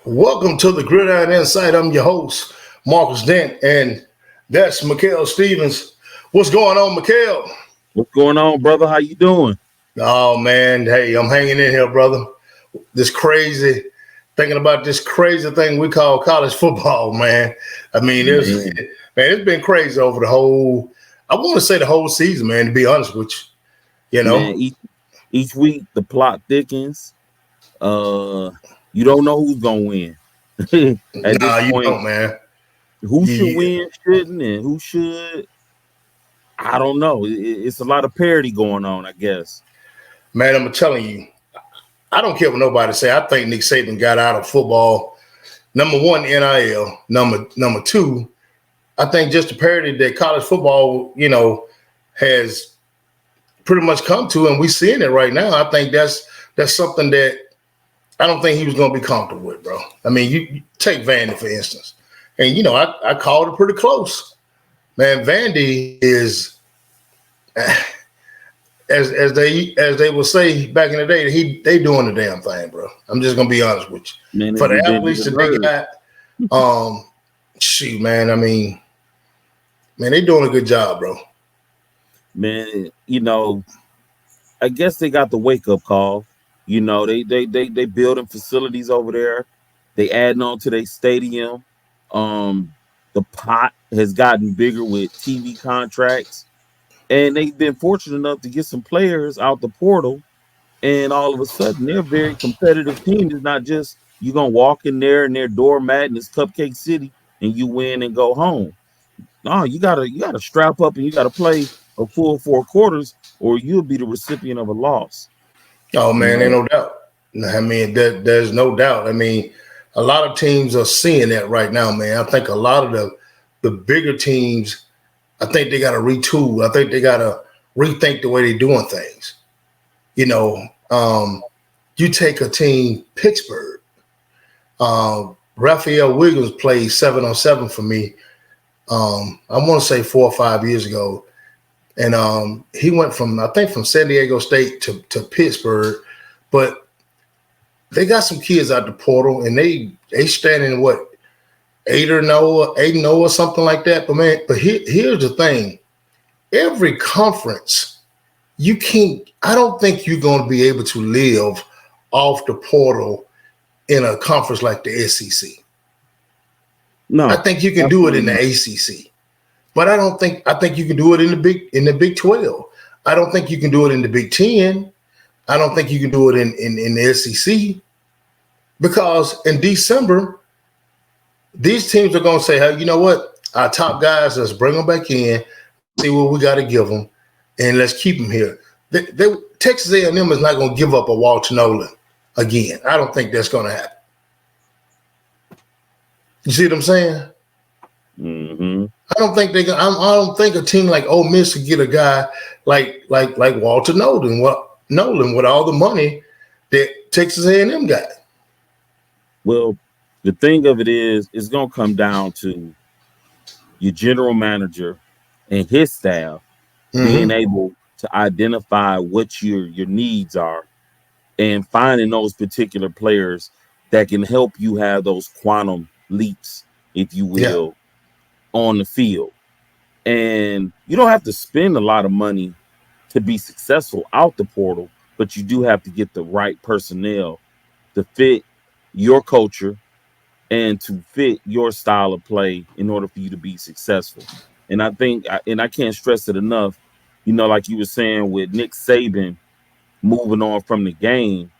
Welcome to the Gridiron Insight. I'm your host, Marcus Dent, and that's Mikhail Stevens. What's going on, Mikhail? What's going on, brother? How you doing? Oh man, hey, I'm hanging in here, brother. This crazy, thinking about this crazy thing we call college football, man. I mean, Man, it's been crazy over the whole. I want to say the whole season, man. To be honest with you, man, each week the plot thickens. Uh, you don't know who's gonna win at this nah, you point. don't, man. Who should Yeah, win, shouldn't, and who should? I don't know. It's a lot of parity going on, I guess. man, I'm telling you, I don't care what nobody say. I think Nick Saban got out of football. Number one, NIL. Number two, I think just the parity that college football, has pretty much come to, and we're seeing it right now. I think that's something that I don't think he was going to be comfortable with, bro. I mean, you take Vandy for instance, and I called it pretty close, man. Vandy is, as they would say back in the day, they doing the damn thing, bro. I'm just gonna be honest with Man, you. For every the bit of athletes the that they bird. got, shoot, man. I mean, man, they doing a good job, bro. Man, I guess they got the wake up call. They building facilities over there. They adding on to their stadium. Um, the pot has gotten bigger with TV contracts, and they've been fortunate enough to get some players out the portal. And all of a sudden, they're a very competitive team. It's not just you gonna walk in there and they're doormat and it's Cupcake City and you win and go home. No, you gotta strap up and you gotta play a full 4 quarters, or you'll be the recipient of a loss. Oh You man, ain't know, no doubt. I mean, there's no doubt. I mean, a lot of teams are seeing that right now, man. I think a lot of the bigger teams, I think they got to retool. I think they got to rethink the way they're doing things. You know, you take a team, Pittsburgh. Raphael Wiggins played 7-on-7 for me. I want to say 4 or 5 years ago, and he went from San Diego State to Pittsburgh, but they got some kids out the portal, and they standing what 8-0 or something like that. But man, here's the thing: every conference, you can't. I don't think you're going to be able to live off the portal in a conference like the SEC. I no, think you can do it in absolutely the not. ACC, but I don't think I think you can do it in the Big 12. I don't think you can do it in the Big 10. I don't think you can do it in the SEC because in December, these teams are going to say, hey, you know what? Our top guys, let's bring them back in, see what we got to give them, and let's keep them here. Texas A&M is not going to give up a Walter Nolan again. I don't think that's going to happen. You see what I'm saying? Hmm. I don't think they. I don't think a team like Ole Miss could get a guy like Walter Nolan. Nolan with all the money that Texas A&M got. Well, the thing of it is, it's gonna come down to your general manager and his staff being Mm-hmm. able to identify what your needs are and finding those particular players that can help you have those quantum leaps, if you Yeah. will, on the field. And you don't have to spend a lot of money to be successful out the portal, but you do have to get the right personnel to fit your culture and to fit your style of play in order for you to be successful. And I think, and I can't stress it enough, like you were saying with Nick Saban moving on from the game,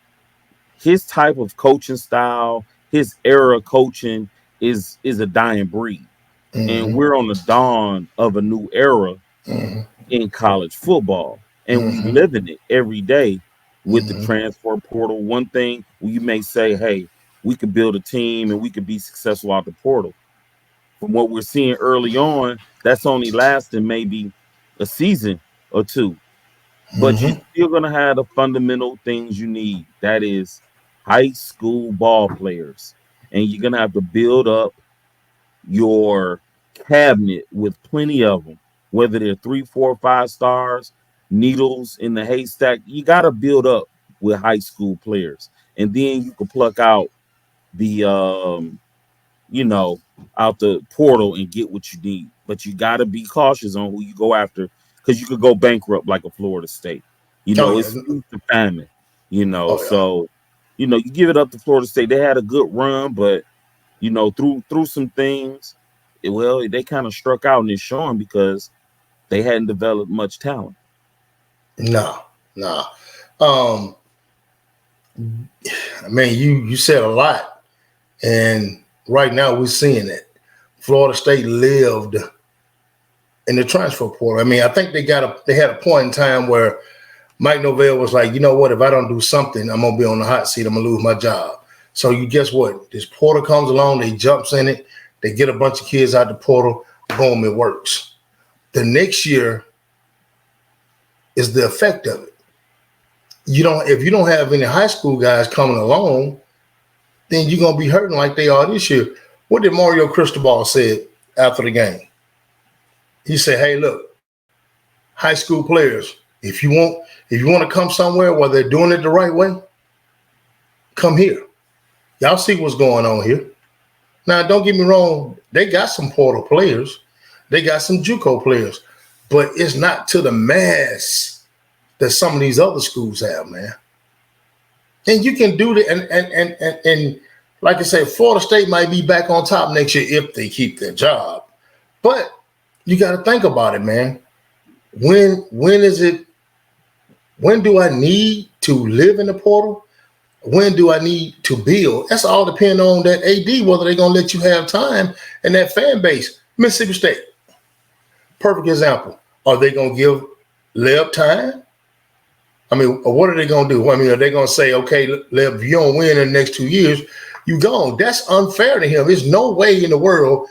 his type of coaching style, his era of coaching is a dying breed. And Mm-hmm. we're on the dawn of a new era Mm-hmm. in college football. And we Mm-hmm. live in it every day with the Mm-hmm. transfer portal. One thing you may say, hey, we could build a team and we could be successful out the portal. From what we're seeing early on, that's only lasting maybe a season or two. But you're Mm-hmm. still gonna have the fundamental things you need. That is high school ball players. And you're gonna have to build up your cabinet with plenty of them, whether they're 3, 4, 5 stars, needles in the haystack. You got to build up with high school players, and then you can pluck out the out the portal and get what you need. But you got to be cautious on who you go after because you could go bankrupt like a Florida State. Oh yeah. It's feast or famine. Oh yeah. So you give it up to Florida State. They had a good run, but through some things, they kind of struck out, and it's showing because they hadn't developed much talent. No. I mean, you said a lot, and right now we're seeing it. Florida State lived in the transfer portal. I mean, I think they had a point in time where Mike Norvell was like, you know what? If I don't do something, I'm gonna be on the hot seat. I'm gonna lose my job. So you guess what? This portal comes along, they jumps in it, they get a bunch of kids out the portal, boom, it works. The next year is the effect of it. If you don't have any high school guys coming along, then you're gonna be hurting like they are this year. What did Mario Cristobal said after the game? He said, "Hey, look, high school players, if you want to come somewhere where they're doing it the right way, come here. Y'all see what's going on here. Now, don't get me wrong, they got some portal players, they got some JUCO players, but it's not to the mass that some of these other schools have, man. And you can do that, and like I said, Florida State might be back on top next year if they keep their job. But you got to think about it, man. When do I need to live in the portal? When do I need to build? That's all depending on that AD, whether they're gonna let you have time and that fan base. Mississippi State, perfect example. Are they gonna give Leb time? I mean, what are they going to do? I mean, are they going to say, okay, Leb, if you don't win in the next 2 years, you gone? That's unfair to him. There's no way in the world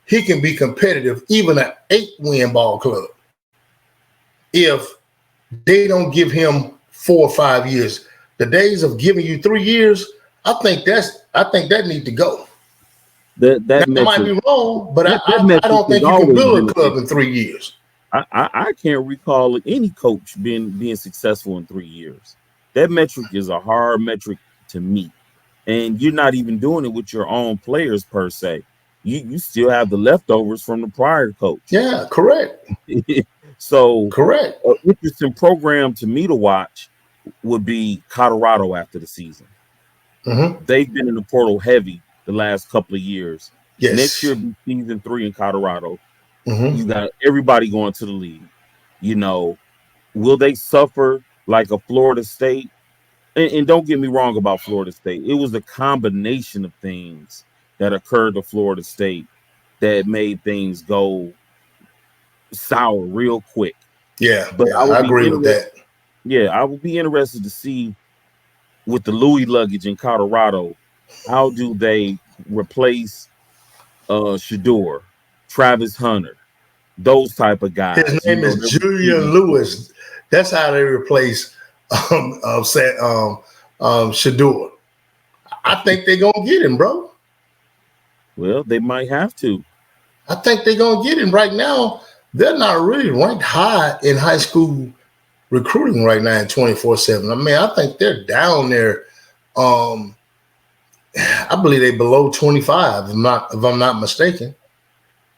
he can be competitive, even an 8-win ball club, if they don't give him 4 or 5 years. The days of giving you 3 years, I think that needs to go. That might be wrong, but I don't think you can build a club in 3 years. I can't recall any coach being successful in 3 years. That metric is a hard metric to meet. And you're not even doing it with your own players per se. You still have the leftovers from the prior coach. Yeah, correct. So correct. An interesting program to me to watch would be Colorado after the season. Mm-hmm. They've been in the portal heavy the last couple of years. Yes. Next year be season 3 in Colorado. Mm-hmm. You got everybody going to the league. Will they suffer like a Florida State? And don't get me wrong about Florida State. It was a combination of things that occurred to Florida State that made things go sour real quick. Yeah, but I agree with that. Yeah, I would be interested to see with the Louis luggage in Colorado, how do they replace Shador, Travis Hunter, those type of guys. His name is Julian Lewis. That's how they replace Shador. I think they're gonna get him, bro. Well, they might have to. I think they're gonna get him right now. They're not really ranked high in high school recruiting right now in 24/7. I mean, I think they're down there. I believe they're below 25, if I'm not mistaken.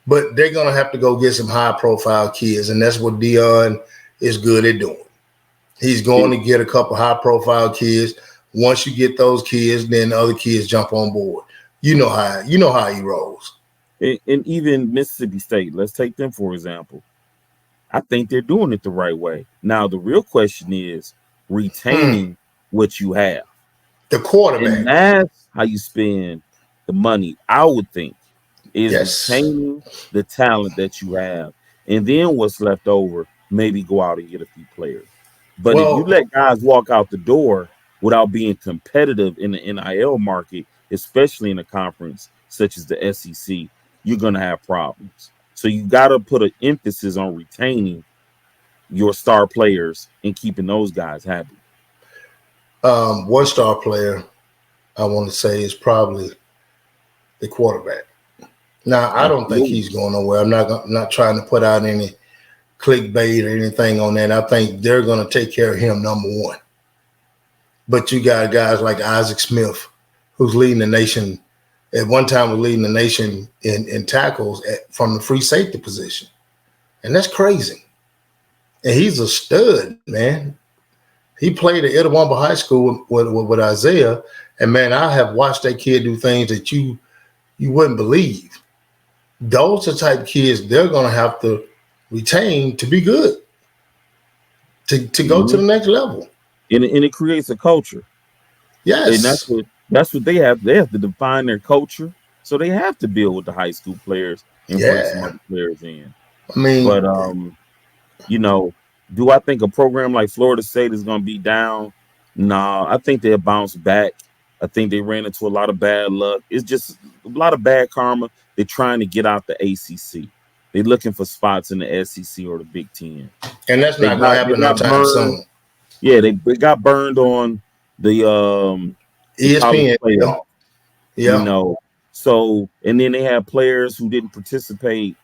But they're gonna have to go get some high-profile kids, and that's what Dion is good at doing. He's going to get a couple high-profile kids. Once you get those kids, then the other kids jump on board. You know how he rolls. And even Mississippi State, let's take them for example. I think they're doing it the right way. Now, the real question is retaining what you have. The quarterback. And that's how you spend the money, I would think, is retaining the talent that you have. And then what's left over, maybe go out and get a few players. But if you let guys walk out the door without being competitive in the NIL market, especially in a conference such as the SEC, you're going to have problems. So you got to put an emphasis on retaining your star players and keeping those guys happy. One star player I want to say is probably the quarterback. Now, I don't think he's going nowhere. I'm not trying to put out any clickbait or anything on that. I think they're going to take care of him, number one. But you got guys like Isaac Smith who's leading the nation. At one time, was leading the nation in tackles from the free safety position, and that's crazy. And he's a stud, man. He played at Itawamba High School with Isaiah, and man, I have watched that kid do things that you wouldn't believe. Those are the type of kids they're going to have to retain to be good, to go to the next level. And it creates a culture. Yes. And that's what they have. They have to define their culture. So they have to build with the high school players and bring some other players in. I mean, but do I think a program like Florida State is going to be down? No, I think they'll bounce back. I think they ran into a lot of bad luck. It's just a lot of bad karma. They're trying to get out the ACC. They're looking for spots in the SEC or the Big Ten. And that's not going to happen no time soon. Yeah, they got burned on the ESPN playoff. Yeah. So, and then they had players who didn't participate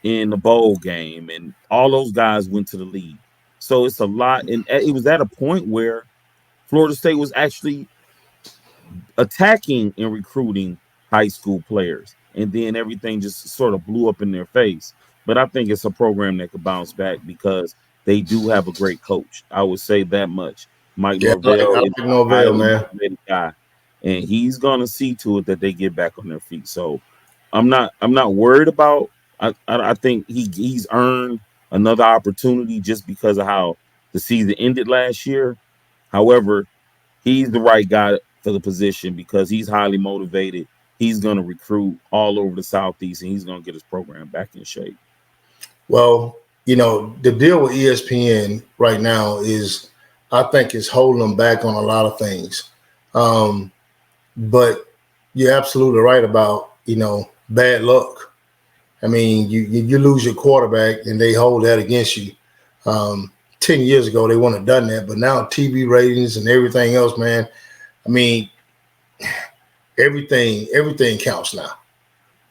in the bowl game, and all those guys went to the league. So it's a lot. And it was at a point where Florida State was actually attacking and recruiting high school players, and then everything just sort of blew up in their face. But I think it's a program that could bounce back because they do have a great coach. I would say that much. Mike Norvell is a highly motivated guy, and he's gonna see to it that they get back on their feet. So I'm not worried about. I think he's earned another opportunity just because of how the season ended last year. However, he's the right guy for the position because he's highly motivated. He's going to recruit all over the Southeast, and he's going to get his program back in shape. Well, the deal with ESPN right now is, I think, is holding them back on a lot of things. But you're absolutely right about, bad luck. I mean, you lose your quarterback and they hold that against you. 10 years ago, they wouldn't have done that. But now TV ratings and everything else, man, I mean, everything counts now.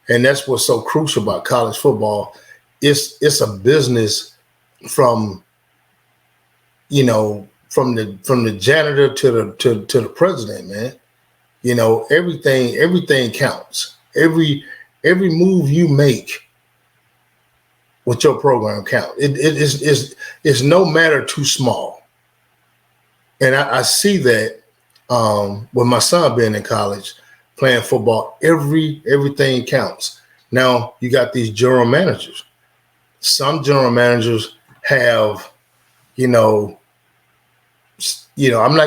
And that's what's so crucial about college football. It's a business from the janitor to the president, man. Everything counts. Every move you make with your program count. It's no matter too small. And I see that with my son being in college, playing football, everything counts. Now you got these general managers. Some general managers have, I'm not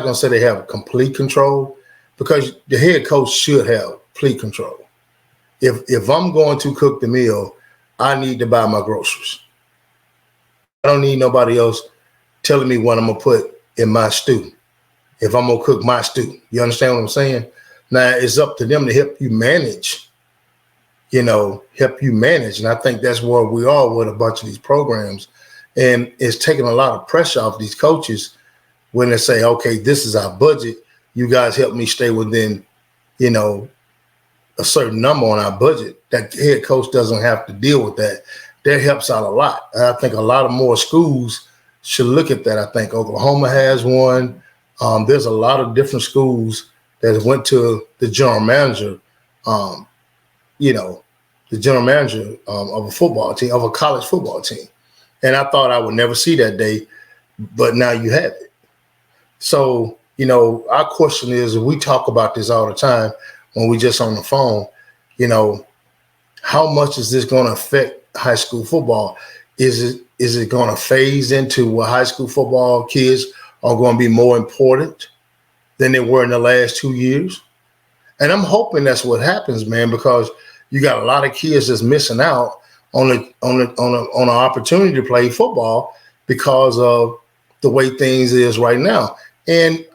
going to say they have complete control, because the head coach should have complete control. If I'm going to cook the meal, I need to buy my groceries. I don't need nobody else telling me what I'm going to put in my stew. If I'm going to cook my stew, you understand what I'm saying? Now it's up to them to help you manage. And I think that's where we are with a bunch of these programs. And it's taking a lot of pressure off these coaches when they say, okay, this is our budget. You guys help me stay within, a certain number on our budget. That head coach doesn't have to deal with that. That helps out a lot. And I think a lot of more schools should look at that. I think Oklahoma has one. There's a lot of different schools that went to the general manager, the general manager of a football team, of a college football team. And I thought I would never see that day, but now you have it. So, our question is, we talk about this all the time when we just on the phone, how much is this going to affect high school football? Is it going to phase into where high school football kids are going to be more important than they were in the last 2 years? And I'm hoping that's what happens, man, because you got a lot of kids that's missing out on an opportunity to play football because of the way things is right now. And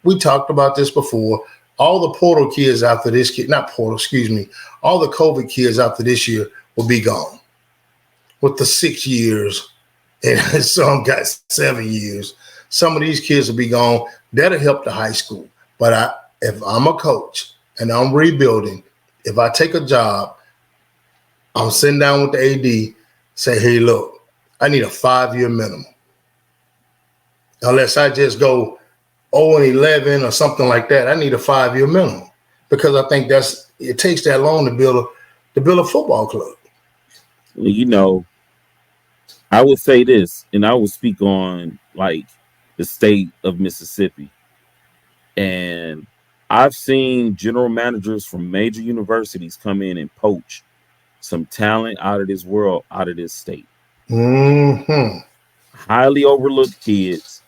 we talked about this before. All the portal kids after this kid, not portal, excuse me, all the COVID kids after this year will be gone with the 6 years, and some got 7 years. Some of these kids will be gone. That'll help the high school. But if I'm a coach and I'm rebuilding, if I take a job, I'm sitting down with the AD, say, hey, look, I need a 5-year minimum. Unless I just go 0-11 or something like that, I need a 5-year minimum. because I think it takes that long to build a football club. You know, I would say this, and I would speak on like the state of Mississippi. And I've seen general managers from major universities come in and poach some talent out of this world, out of this state. Mm-hmm. Highly overlooked kids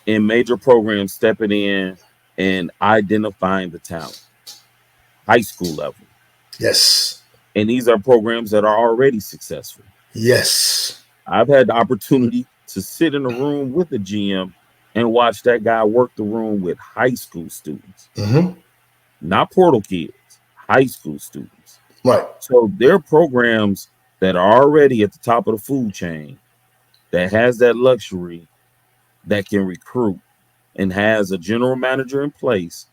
in major programs stepping in and identifying the talent, high school level. Yes. And these are programs that are already successful. Yes. I've had the opportunity to sit in a room with a GM and watch that guy work the room with high school students, Mm-hmm. not portal kids, high school students. Right. So there are programs that are already at the top of the food chain that has that luxury that can recruit and has a general manager in place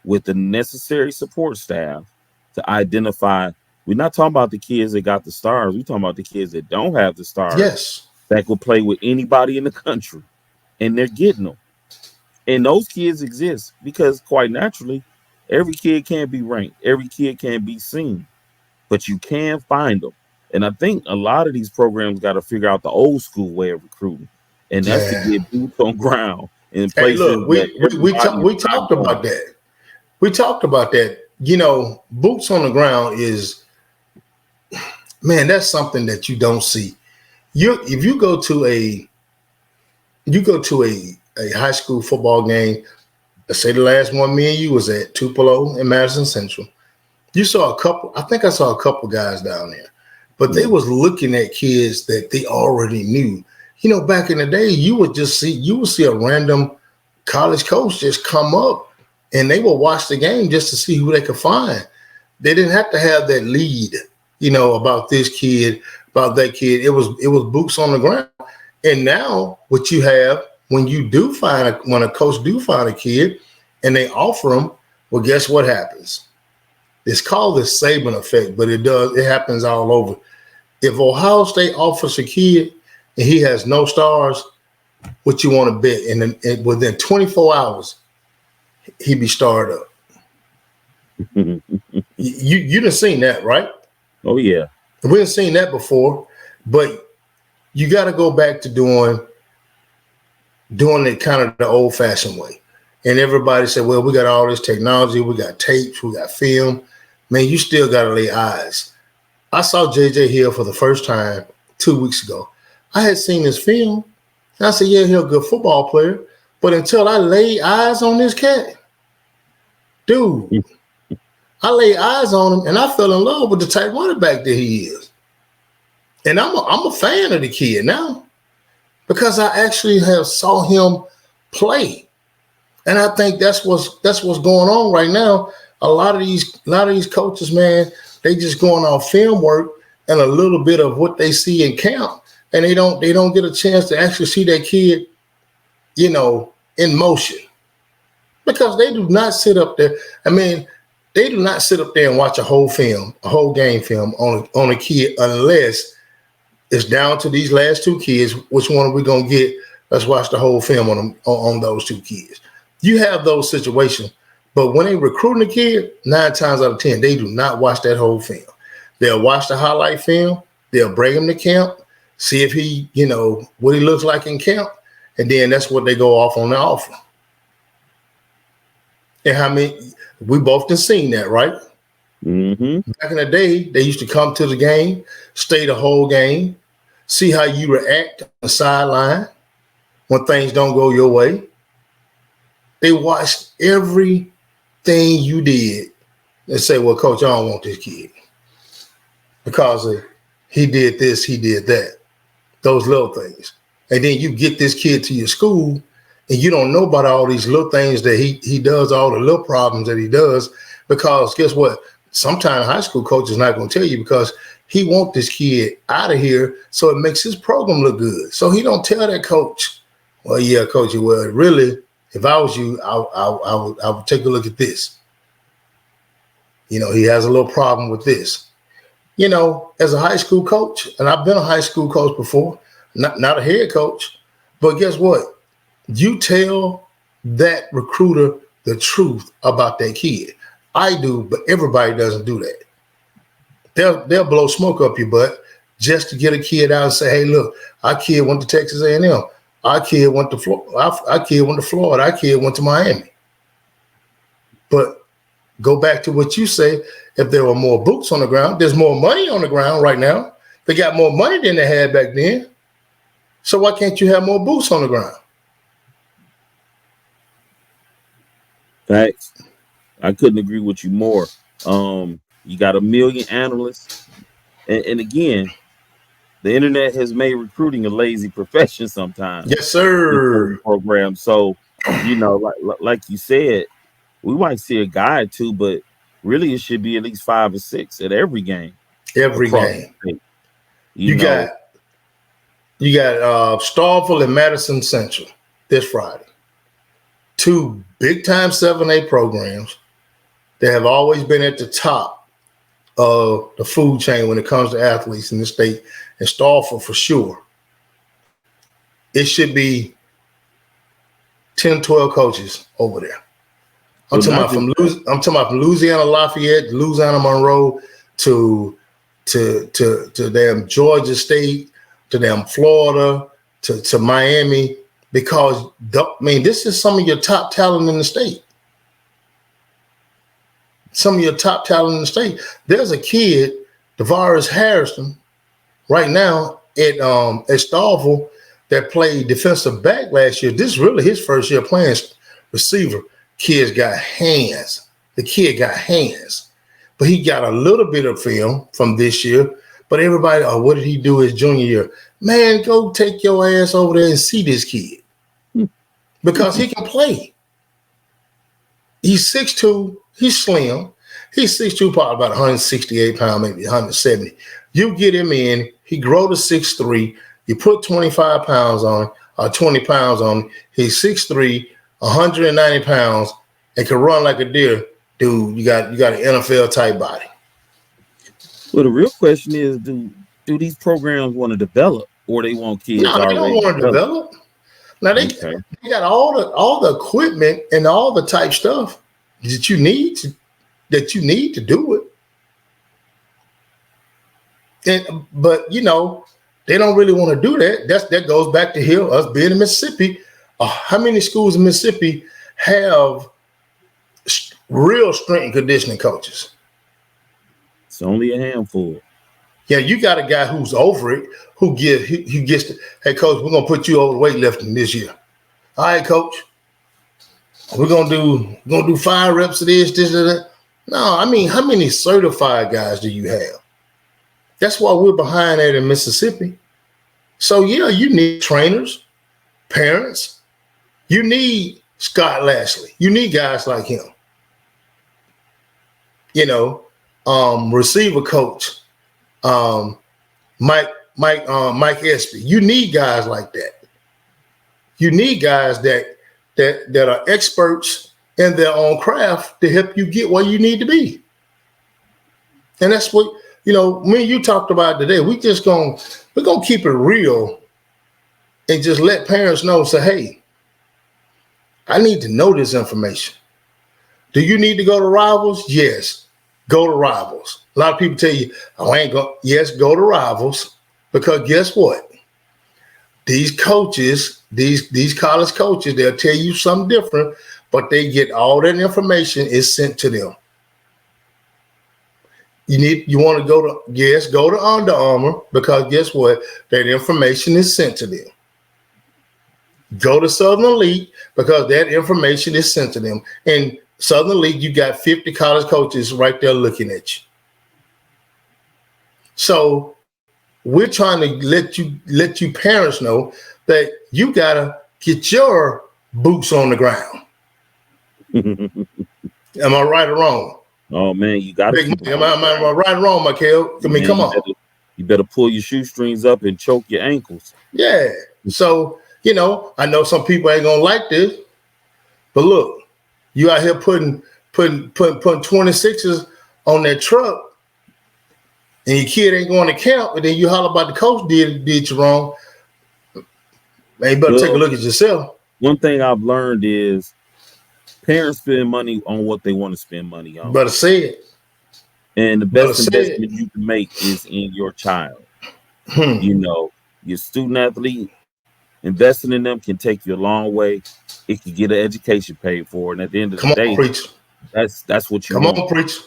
with the necessary support staff to identify. We're not talking about the kids that got the stars. We're talking about the kids that don't have the stars Yes. that could play with anybody in the country, and they're getting them. And those kids exist because, quite naturally, every kid can't be ranked, every kid can't be seen, but you can find them. And I think a lot of these programs got to figure out the old school way of recruiting, and that's to Yeah. get boots on ground in Hey, places look, that everybody is we not talked going. about that. We talked about that. You know, boots on the ground is, man, that's something that you don't see. If you go to a high school football game, let's say the last one me and you was at Tupelo in Madison Central. You saw a couple, I think I saw a couple guys down there, but they was looking at kids that they already knew. You know, back in the day, you would see a random college coach just come up and they would watch the game just to see who they could find. They didn't have to have that lead, you know, about this kid, about that kid. It was boots on the ground. And now what you have when when a coach do find a kid and they offer them, well, guess what happens? It's called the Saban effect, but it happens all over. If Ohio State offers a kid and he has no stars, what you want to bet? And within 24 hours, he be starred up. You done seen that, right? Oh yeah. We done seen that before, but you got to go back to doing it kind of the old fashioned way. And everybody said, well, we got all this technology, we got tapes, we got film. Man, you still got to lay eyes. I saw J.J. Hill for the first time 2 weeks ago. I had seen his film, and I said, yeah, he's a good football player. But until I lay eyes on this cat, dude, I lay eyes on him, and I fell in love with the type running back that he is. And I'm a fan of the kid now because I actually have saw him play. And I think that's what's going on right now. A lot of these coaches, man, they just going off film work and a little bit of what they see in camp, and they don't get a chance to actually see that kid, you know, in motion. Because they do not sit up there. I mean, they do not sit up there and watch a whole game film on a kid unless it's down to these last two kids. Which one are we gonna get? Let's watch the whole film on those two kids. You have those situations, but when they recruiting a kid, 9 times out of 10, they do not watch that whole film. They'll watch the highlight film. They'll bring him to camp, see if he, you know, what he looks like in camp, and then that's what they go off on the offer. And how many? We both have seen that, right? Mm-hmm. Back in the day, they used to come to the game, stay the whole game, see how you react on the sideline when things don't go your way. They watched everything you did and say, well, coach, I don't want this kid because he did this, he did that, those little things. And then you get this kid to your school and you don't know about all these little things that he does, all the little problems that he does, because guess what? Sometimes high school coach is not going to tell you because he wants this kid out of here so it makes his program look good. So he don't tell that coach, well, yeah, coach, well, really, if I was you, I would take a look at this. You know, he has a little problem with this. You know, as a high school coach, and I've been a high school coach before, not a head coach, but guess what? You tell that recruiter the truth about that kid. I do, but everybody doesn't do that. They'll blow smoke up your butt just to get a kid out and say, "Hey, look, our kid went to Texas A&M. Our kid went to our kid went to Florida. Our kid went to Miami." But go back to what you say. If there were more boots on the ground, there's more money on the ground right now. They got more money than they had back then. So why can't you have more boots on the ground? Facts. I couldn't agree with you more. You got a million analysts, and again, the internet has made recruiting a lazy profession sometimes. Yes, sir. Programs. So, like you said, we might see a guy or two, but really it should be at least 5 or 6 at every game. Every game. You got Starkville and Madison Central this Friday. 2 big-time 7A programs that have always been at the top of the food chain when it comes to athletes in the state, and Starkville for sure. It should be 10, 12 coaches over there. I'm talking about from Louisiana Lafayette, Louisiana Monroe to damn Georgia State, to damn Florida, to Miami, because this is some of your top talent in the state. Some of your top talent in the state. There's a kid, Tavares Harrison, right now at Starkville that played defensive back last year. This is really his first year playing receiver. Kid's got hands. The kid got hands. But he got a little bit of film from this year. But everybody, what did he do his junior year? Man, go take your ass over there and see this kid. Because he can play. He's 6'2". He's slim. He's 6'2", probably about 168 pounds, maybe 170. You get him in, he grow to 6'3". You put 25 pounds on, or 20 pounds on. He's 6'3", 190 pounds, and can run like a deer. Dude, you got an NFL type body. Well, the real question is, do these programs want to develop, or they want kids? No, they don't want to develop. Now they got all the equipment and all the type stuff that you need to do it. But they don't really want to do that. That goes back to us being in Mississippi. How many schools in Mississippi have real strength and conditioning coaches? It's only a handful. Yeah, you got a guy who's over it, who gets to, hey, coach, we're gonna put you over weightlifting this year. All right, coach. We're gonna do 5 reps of this, and that. No, I mean, how many certified guys do you have? That's why we're behind that in Mississippi. So yeah, you need trainers, parents. You need Scott Lashley. You need guys like him. Receiver coach, Mike Espy. You need guys like that. You need guys that are experts in their own craft to help you get where you need to be. And that's what me and you talked about today. We're gonna keep it real and just let parents know. Say, hey, I need to know this information. Do you need to go to Rivals? Yes, go to Rivals. A lot of people tell you, I ain't going. Yes, go to Rivals, because guess what? These coaches, these college coaches, they'll tell you something different, but they get all that information is sent to them. You want to go to Under Armour, because guess what? That information is sent to them. Go to Southern Elite, because that information is sent to them. And Southern Elite, you got 50 college coaches right there looking at you. So we're trying to let you parents know that you gotta get your boots on the ground. Am I right or wrong? Oh man, you got to. Am I right or wrong, Michael? I mean, come on. You better pull your shoestrings up and choke your ankles. Yeah. So I know some people ain't gonna like this, but look, you out here putting 26s on that truck, and your kid ain't going to camp, and then you holler about the coach did you wrong. Man, you better take a look at yourself. One thing I've learned is Parents spend money on what they want to spend money on. Better say it. And the Better best say it. investment you can make is in your child. Hmm. You know, your student athlete, investing in them can take you a long way. It can get an education paid for. And at the end of the Come on, day, preach. that's what you Come want. on, preach.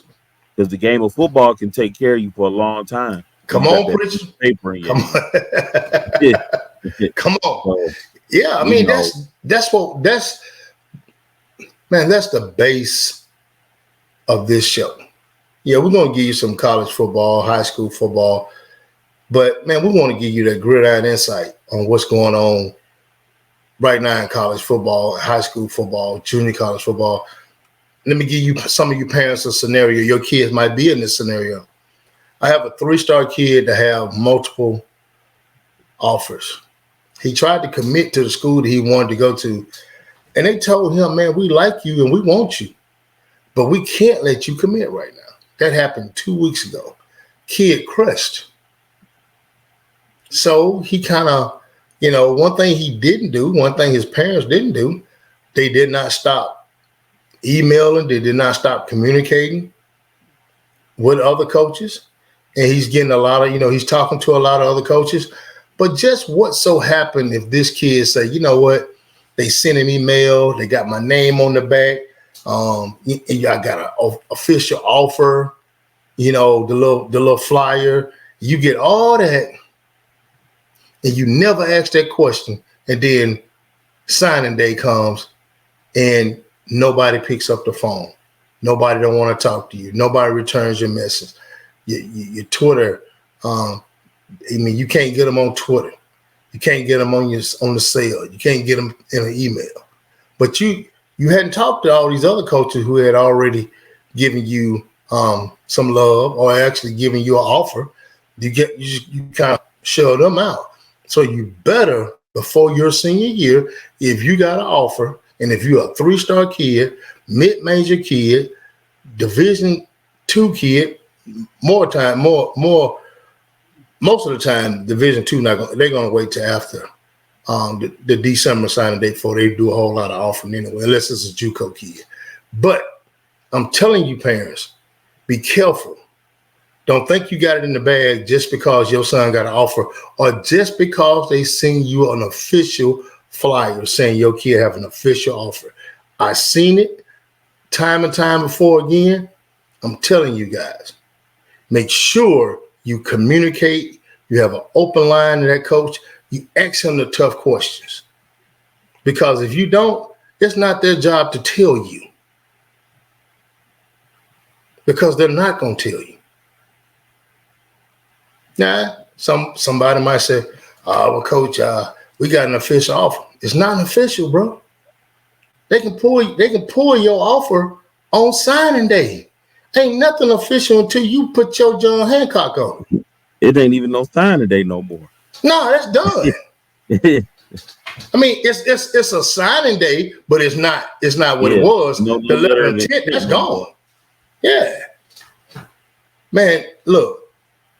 Because the game of football can take care of you for a long time when Come you got on, that piece preach. of paper in your Come hand. on. Come on. So, Yeah, I you mean know, that's the base of this show. Yeah, we're gonna give you some college football, high school football, but man, we want to give you that gridiron insight on what's going on right now in college football, high school football, junior college football. Let me give you some of you parents a scenario. Your kids might be in this scenario. I have a 3-star kid that have multiple offers. He tried to commit to the school that he wanted to go to, and they told him, man, we like you and we want you, but we can't let you commit right now. That happened 2 weeks ago. Kid crushed. So he kind of, one thing he didn't do, one thing his parents didn't do, they did not stop emailing, they did not stop communicating with other coaches. And he's getting a lot of, he's talking to a lot of other coaches. But just what so happened if this kid say, you know what, they sent an email, they got my name on the back, I got an official offer, the little flyer, you get all that, and you never ask that question, and then signing day comes, and nobody picks up the phone, nobody don't want to talk to you, nobody returns your message, your Twitter, you can't get them on Twitter, you can't get them on the cell, you can't get them in an email, but you hadn't talked to all these other coaches who had already given you some love or actually giving you an offer. You kind of shut them out. So you better, before your senior year, if you got an offer, and if you're a 3-star kid, mid-major kid, Division II kid, most of the time, Division II, they're going to wait till after the December signing date before they do a whole lot of offering anyway, unless it's a JUCO kid. But I'm telling you, parents, be careful. Don't think you got it in the bag just because your son got an offer or just because they send you an official flyer saying your kid have an official offer. I've seen it time and time before again. I'm telling you guys, make sure you communicate. You have an open line to that coach. You ask him the tough questions. Because if you don't, it's not their job to tell you. Because they're not going to tell you. Now, somebody might say, well, coach, we got an official offer. It's not an official, bro. They can pull your offer on signing day. Ain't nothing official until you put your John Hancock on. It ain't even no signing day no more. No, that's done. I mean, it's a signing day, but it's not what it was. No the letter of intent, that's gone. Yeah. Man, look,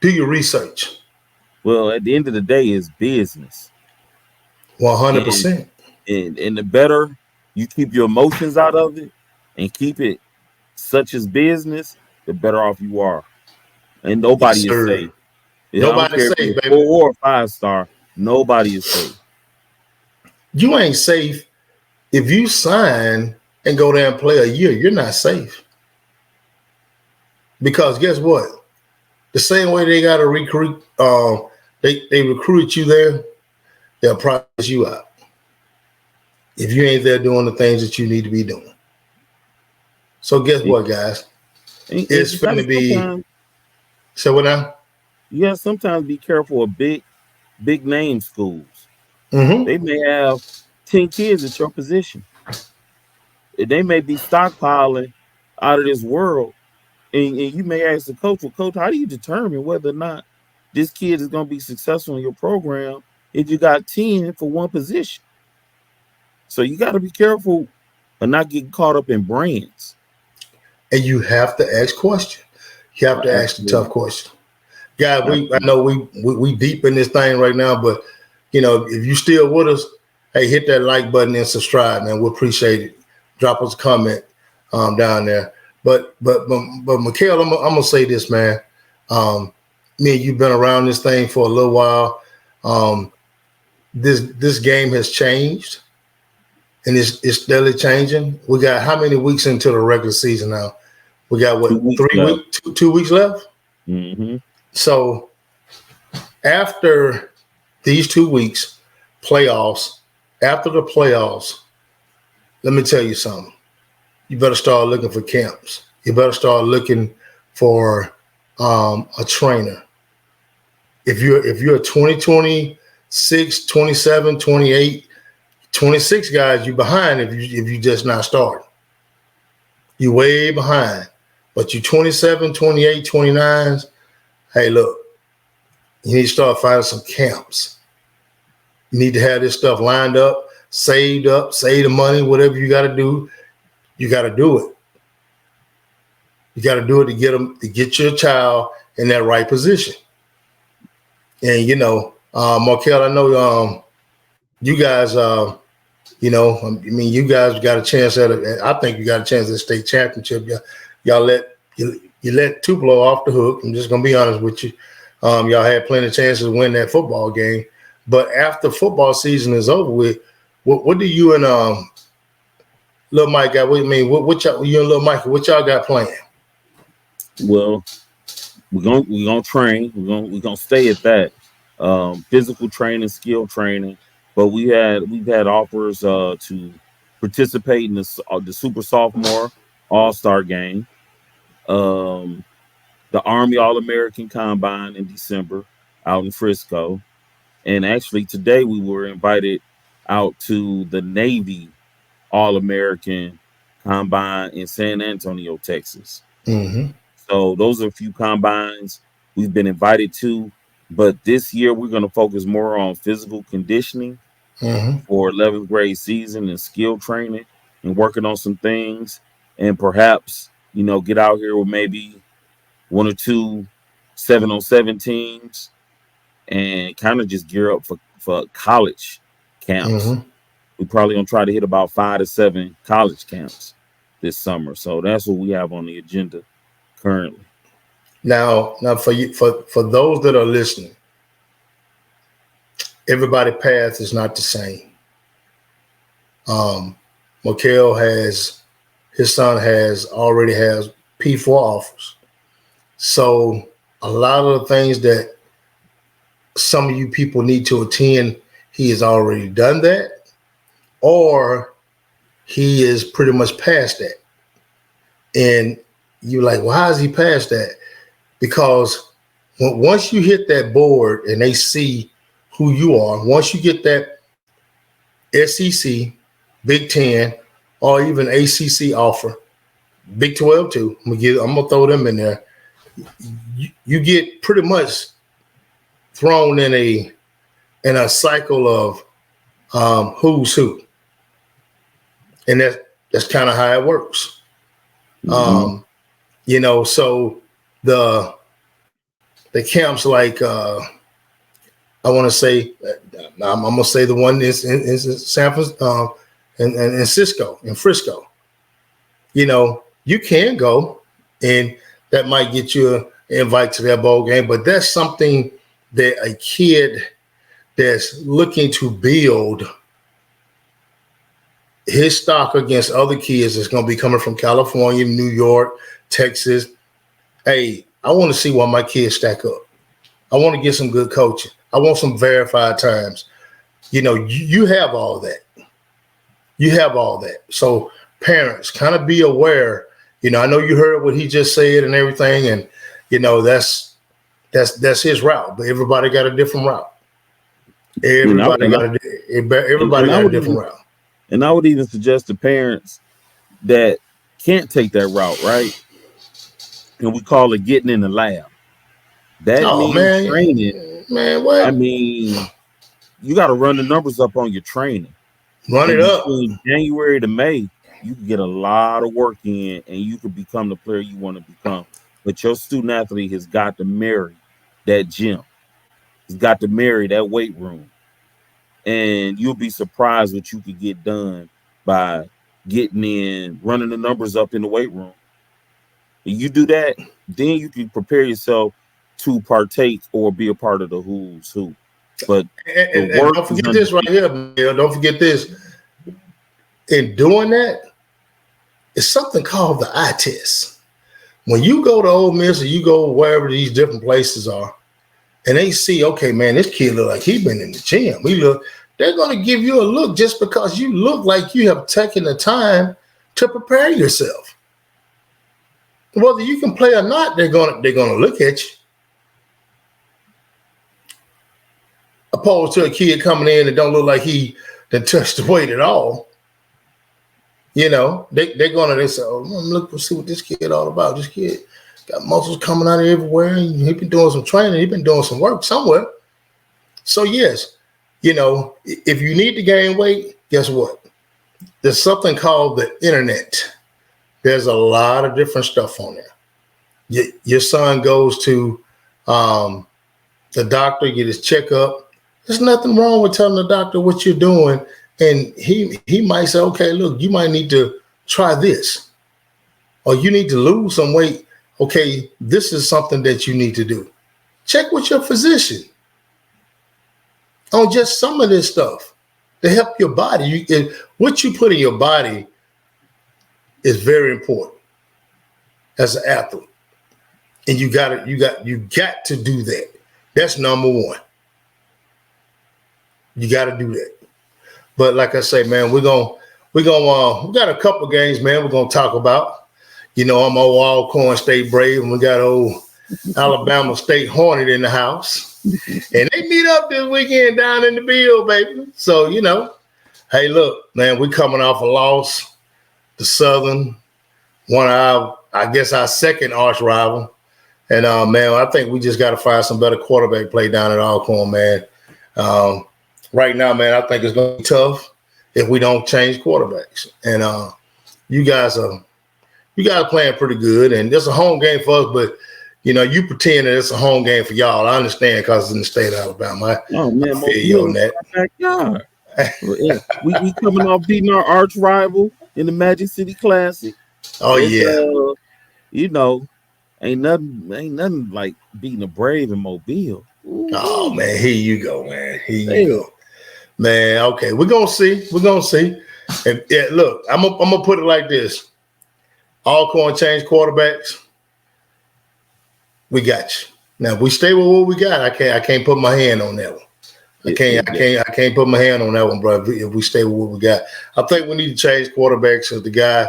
do your research. Well, at the end of the day, it's business. 100%. And the better you keep your emotions out of it and keep it such as business, the better off you are. And nobody is safe. Nobody's safe, baby. 4 or 5-star, nobody is safe. You ain't safe. If you sign and go there and play a year, you're not safe. Because guess what? The same way they got to recruit, they recruit you there, they'll price you out. If you ain't there doing the things that you need to be doing. So guess what, guys? It's going to be. So what now? You got to sometimes be careful of big name schools. Mm-hmm. They may have 10 kids at your position. They may be stockpiling out of this world. And you may ask the coach, well, coach, how do you determine whether or not this kid is going to be successful in your program if you got 10 for one position? So you got to be careful of not getting caught up in brands. And you have to ask questions. You have to ask the tough question. Guys, I know we deep in this thing right now, but if you still with us, hey, hit that like button and subscribe, man. We appreciate it. drop us a comment down there. But Mikhail, I'm gonna say this, man. Me and you've been around this thing for a little while. This game has changed, and it's steadily changing. We got how many weeks into the regular season now? We got what, 3 weeks, 2 weeks left. Mm-hmm. So after these 2 weeks, playoffs. After the playoffs, let me tell you something. You better start looking for camps. You better start looking for a trainer. If you're 20, 26, 27, 28, 26 guys, you're behind if you just not starting. You're way behind. But you 27, 28, 29s, hey, look, you need to start finding some camps. You need to have this stuff lined up, save the money, whatever you got to do. You got to do it. You got to do it to get your child in that right position. And Markel, I know you guys, you guys got a chance I think you got a chance at the state championship. Y'all let Tupelo off the hook. I'm just gonna be honest with you. Y'all had plenty of chances to win that football game, but after football season is over with, what do you and Little Mike got? What you and Little Mike? What y'all got playing? Well, we're gonna train. We're gonna stay at that. Physical training, skill training, but we've had offers to participate in the Super Sophomore All-Star game, the Army All-American Combine in December out in Frisco, and actually today we were invited out to the Navy All-American Combine in San Antonio, Texas. Mm-hmm. So those are a few combines we've been invited to. But this year, we're going to focus more on physical conditioning for 11th grade season and skill training and working on some things. And perhaps, get out here with maybe 1 or 2 7-on-7 teams and kind of just gear up for college camps. Mm-hmm. We probably going to try to hit about 5 to 7 college camps this summer. So that's what we have on the agenda currently. Now for you, for those that are listening, everybody's path is not the same. Mikhail his son already has P4 offers. So a lot of the things that some of you people need to attend, he has already done that, or he is pretty much past that. And you're like, well, how is he past that? Because once you hit that board and they see who you are, once you get that SEC, Big Ten, or even ACC offer, Big 12 too, I'm gonna throw them in there. You get pretty much thrown in a cycle of who's who, and that's kind of how it works. So the camps like I want to say I'm gonna say the one is in San Francisco in Frisco. You can go, and that might get you an invite to that bowl game, but that's something that a kid that's looking to build his stock against other kids that's going to be coming from California, New York, Texas. Hey, I want to see why my kids stack up. I want to get some good coaching. I want some verified times. You have all that. You have all that. So parents, kind of be aware. I know you heard what he just said and everything, and that's his route. But everybody got a different route. Everybody got a different route. And I would even suggest to parents that can't take that route, right? And we call it getting in the lab. That means training. Man, what? I mean, you got to run the numbers up on your training. Run it up. Between January to May, you can get a lot of work in, and you can become the player you want to become. But your student athlete has got to marry that gym. He's got to marry that weight room. And you'll be surprised what you could get done by getting in, running the numbers up in the weight room. And you do that, then you can prepare yourself to partake or be a part of the who's who. But the And work don't is forget this right here, Miguel. Don't forget this. In doing that, it's something called the eye test. When you go to Ole Miss or you go wherever these different places are, and they see, okay, man, this kid look like he been in the gym. They're going to give you a look just because you look like you have taken the time to prepare yourself. Whether you can play or not, they're going to look at you. Opposed to a kid coming in and don't look like he done touched the weight at all. You know, they say, oh, look, see what this kid all about. This kid got muscles coming out of everywhere. And he been doing some training. He been doing some work somewhere. So yes, you know, if you need to gain weight, guess what? There's something called the internet. There's a lot of different stuff on there. Your son goes to the doctor, get his checkup. There's nothing wrong with telling the doctor what you're doing. And he might say, okay, look, you might need to try this. Or you need to lose some weight. Okay, this is something that you need to do. Check with your physician on just some of this stuff to help your body. What you put in your body is very important as an athlete. And you got to do that. That's number one. You got to do that. But like I say, man, we got a couple games, man, we're gonna talk about. You know, I'm old Alcorn State Brave, and we got old Alabama State Hornet in the house. And they meet up this weekend down in the Bill, baby. So, you know, hey, look, man, we coming off a loss to Southern, one of our second arch rival. And man, I think we just got to find some better quarterback play down at Alcorn, man. Right now, man, I think it's going to be tough if we don't change quarterbacks. And you guys are playing pretty good, and it's a home game for us. But you know, you pretend that it's a home game for y'all. I understand because it's in the state of Alabama. I feel you on that. Backyard. we coming off beating our arch rival in the Magic City Classic. Oh yeah. You know, ain't nothing like beating a Brave in Mobile. Ooh. Oh man, here you go, man. Here you go. Man, okay, we're gonna see. And, yeah, look, I'm gonna put it like this: Alcorn change quarterbacks. We got you. Now, if we stay with what we got, I can't put my hand on that one. I can't put my hand on that one, bro. If we stay with what we got, I think we need to change quarterbacks. Because the guy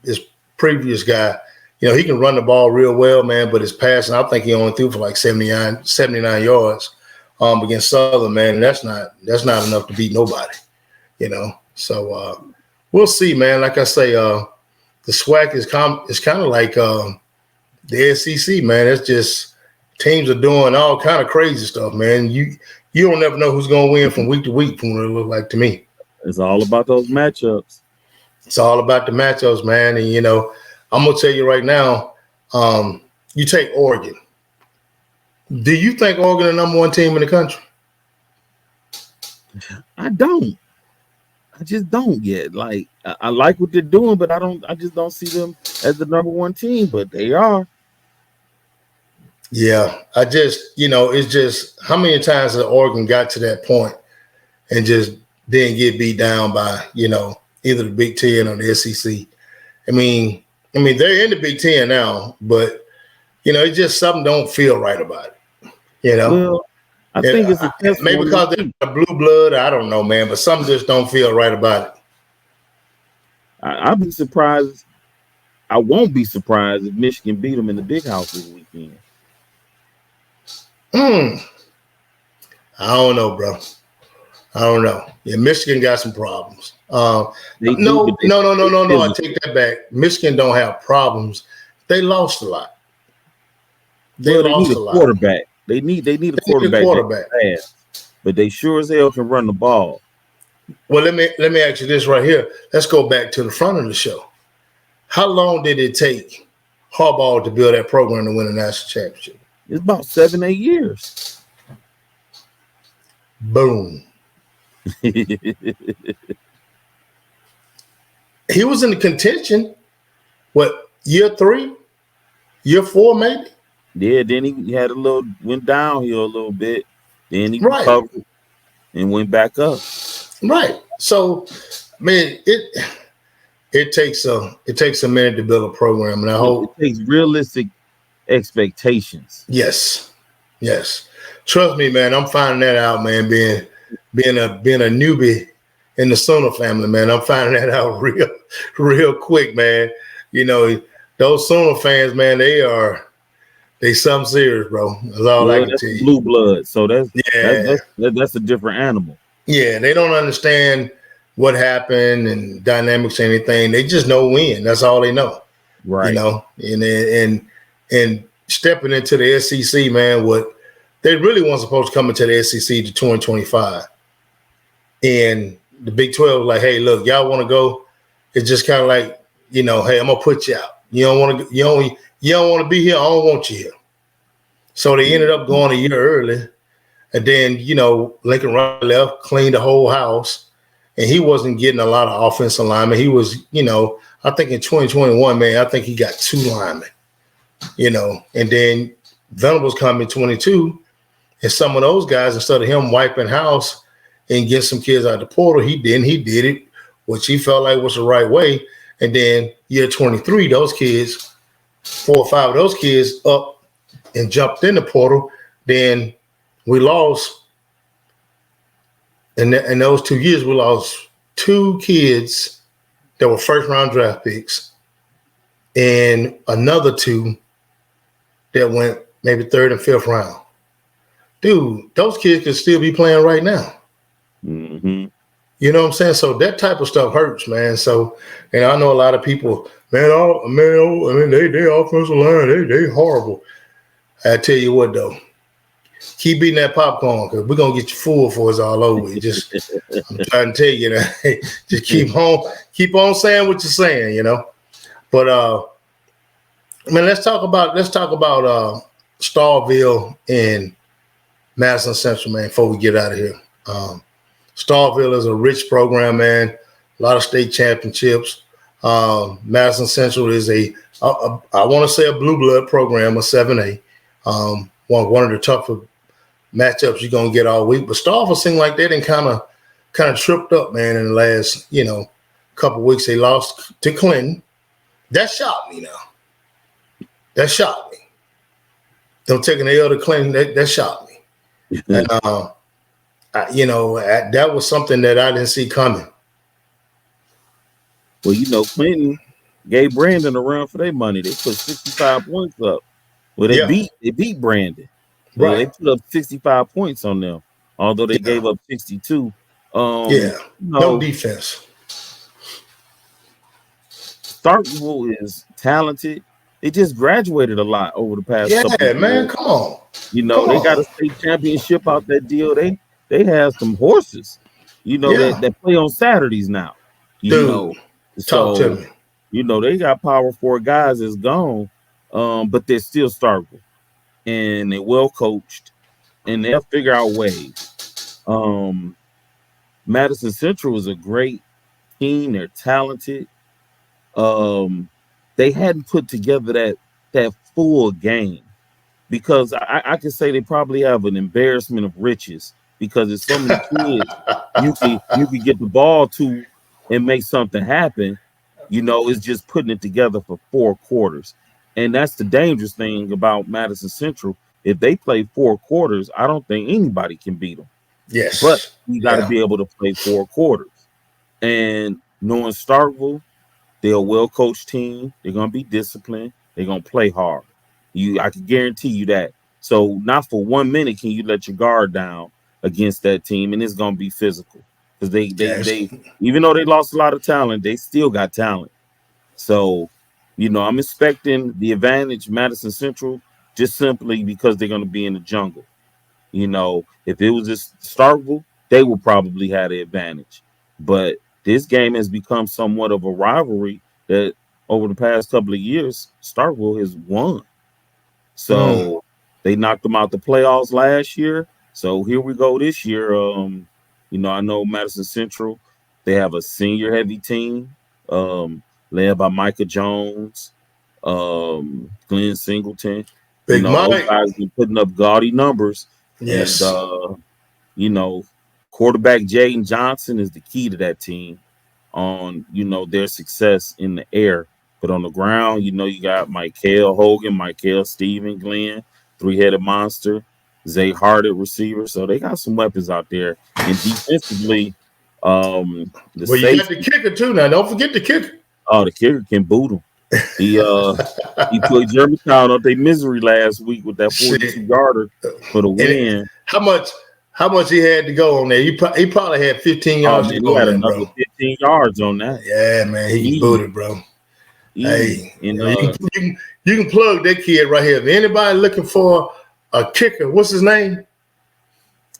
this previous guy, you know, he can run the ball real well, man. But his passing, I think he only threw for like 79 yards. Against Southern, man, and that's not enough to beat nobody, you know. So we'll see, man. Like I say, the SWAC is kind of like the SEC, man. It's just teams are doing all kind of crazy stuff, man. You don't never know who's gonna win from week to week, from what it looks like to me. It's all about those matchups. It's all about the matchups, man. And you know, I'm gonna tell you right now, you take Oregon. Do you think Oregon is the number one team in the country? I don't. I just don't yet. Like I like what they're doing, but I just don't see them as the number one team, but they are. Yeah. It's just how many times has Oregon got to that point and just didn't get beat down by, you know, either the Big Ten or the SEC. I mean, they're in the Big Ten now, but you know, it's just something don't feel right about it. You know, well, I think it's maybe because they're a blue blood. I don't know, man, but something just don't feel right about it. I'll be surprised. I won't be surprised if Michigan beat them in the Big House this weekend. I don't know, bro. I don't know. Yeah, Michigan got some problems. No. I take that back. Michigan don't have problems. They lost a lot. They need a quarterback. They need a quarterback. Fast, but they sure as hell can run the ball. Well, let me ask you this right here. Let's go back to the front of the show. How long did it take Harbaugh to build that program to win a national championship? It's about 7-8 years. Boom. he was in the contention. What, year 3, year 4, maybe? Yeah, then he had went downhill a little bit. Then he Right, recovered and went back up. right. So, man, it takes a minute to build a program, and I It hope. takes realistic expectations. Yes, yes. Trust me, man. I'm finding that out, man. Being a newbie in the Sooner family, man. I'm finding that out real quick, man. You know, those Sooner fans, man. They something serious, bro. That's all I Well, can that's tell the you. blue blood, so Yeah, that's a different animal. yeah. They don't understand what happened and dynamics or anything. They just know win. That's all they know. You Right. know, and stepping into the SEC, man. What they really weren't supposed to come into the SEC to 2025, and the Big 12 was like, hey, look, y'all want to go? It's just kind of like, hey, I'm gonna put you out. You don't want to. You don't want to be here. I don't want you here. So they ended up going a year early, and then Lincoln Riley left, cleaned the whole house, and he wasn't getting a lot of offensive linemen. He was, I think in 2021, man, I think he got 2 linemen. And then Venables come in 22, and some of those guys, instead of him wiping house and getting some kids out of the portal, he did it, which he felt like was the right way. And then year 23, those kids, 4 or 5 of those kids up and jumped in the portal. Then we lost, in those 2 years, we lost 2 kids that were first-round draft picks and another 2 that went maybe 3rd and 5th round. Dude, those kids could still be playing right now. Mm-hmm. You know what I'm saying? So that type of stuff hurts, man. So, and I know a lot of people, they offensive line, they horrible. I tell you what, though, keep eating that popcorn because we're gonna get you full for it's all over. I'm trying to tell you that. Just keep on saying what you're saying, But man, let's talk about Starkville and Madison Central, man, before we get out of here. Starkville is a rich program, man. A lot of state championships. Madison Central is I want to say a blue blood program, a 7A. One of the tougher matchups you're gonna get all week. But Starkville seemed like they didn't kind of tripped up, man, in the last couple of weeks. They lost to Clinton. That shocked me now. That shocked me. Them taking the L to Clinton, that shocked me. And that was something that I didn't see coming. Well, Clinton gave Brandon a run for their money. They put 65 points up. Well, they beat Brandon. So Right. they put up 65 points on them, although they gave up 62. No defense. Starkville is talented. They just graduated a lot over the past couple of years. Man, come on. They got a state championship out that deal. They have some horses, that play on Saturdays now. Talk to me. They got power 4 guys that's gone, but they're still Starkville. And they're well coached, and they'll figure out ways. Madison Central is a great team. They're talented. They hadn't put together that full game, because I could say they probably have an embarrassment of riches, because there's so many kids you can get the ball to and make something happen. It's just putting it together for 4 quarters. And that's the dangerous thing about Madison Central. If they play 4 quarters, I don't think anybody can beat them. Yes. But you got to be able to play 4 quarters. And knowing Starkville, they're a well-coached team. They're going to be disciplined. They're going to play hard. I can guarantee you that. So not for 1 minute can you let your guard down against that team, and it's going to be physical. Because they even though they lost a lot of talent, they still got talent. So, I'm expecting the advantage Madison Central, just simply because they're going to be in the jungle. If it was just Starkville, they would probably have the advantage. But this game has become somewhat of a rivalry that over the past couple of years, Starkville has won. So they knocked them out the playoffs last year. So here we go this year. I know Madison Central, they have a senior heavy team. led by Micah Jones, Glenn Singleton. Big Those Mike. guys been putting up gaudy numbers. And, Yes. Quarterback Jaden Johnson is the key to that team on, their success in the air. But on the ground, you got Michael Hogan, Michael Stephen Glenn, three-headed monster, Zay Hart at receiver. So they got some weapons out there. And defensively, the Well, you got safety. the kicker too now. Don't forget the kicker. Oh, the kicker can boot him. He put Germantown up their misery last week with that 42-yarder for the win. How much he had to go on there? He probably had 15 yards to go he had on there, another bro. 15 yards on that. Yeah, man, he can boot it, bro. Hey, you can plug that kid right here. If anybody looking for a kicker, what's his name?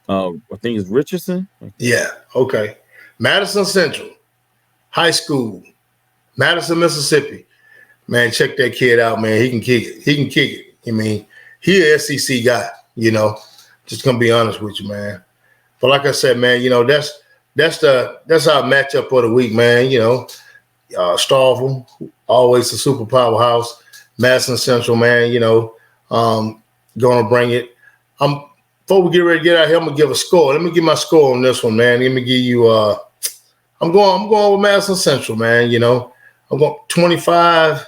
I think it's Richardson. Yeah, okay. Madison Central High School, Madison, Mississippi. Man, check that kid out, man. He can kick it. I mean, he an SEC guy, Just gonna be honest with you, man. But like I said, man, that's our matchup of the week, man. Starville, always a super powerhouse. Madison Central, man, gonna bring it. Before we get ready to get out here, I'm gonna give a score. Let me give my score on this one, man. Let me give you I'm going with Madison Central, man. I'm going 25-10,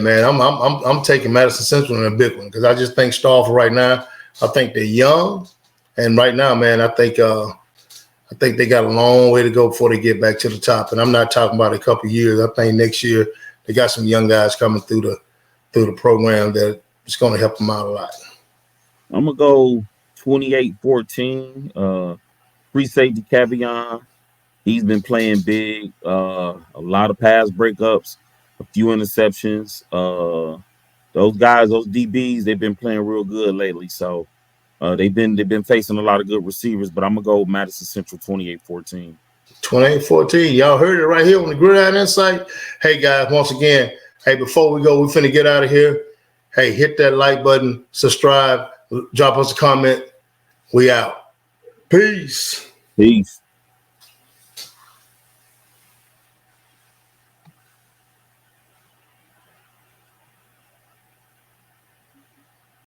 man. I'm taking Madison Central in a big one because I just think Starford right now. I think they're young, and right now, man, I think they got a long way to go before they get back to the top. And I'm not talking about a couple of years. I think next year they got some young guys coming through the program that is going to help them out a lot. I'm gonna go 28-14. Free safety Cavion. He's been playing big. A lot of pass breakups, a few interceptions. Those guys, those DBs, they've been playing real good lately. So they've been facing a lot of good receivers. But I'm gonna go Madison Central 28-14. 28-14. Y'all heard it right here on the Gridiron Insight. Hey guys, once again, before we go, we finna get out of here. Hey, hit that like button, subscribe, drop us a comment. We out. Peace. Peace.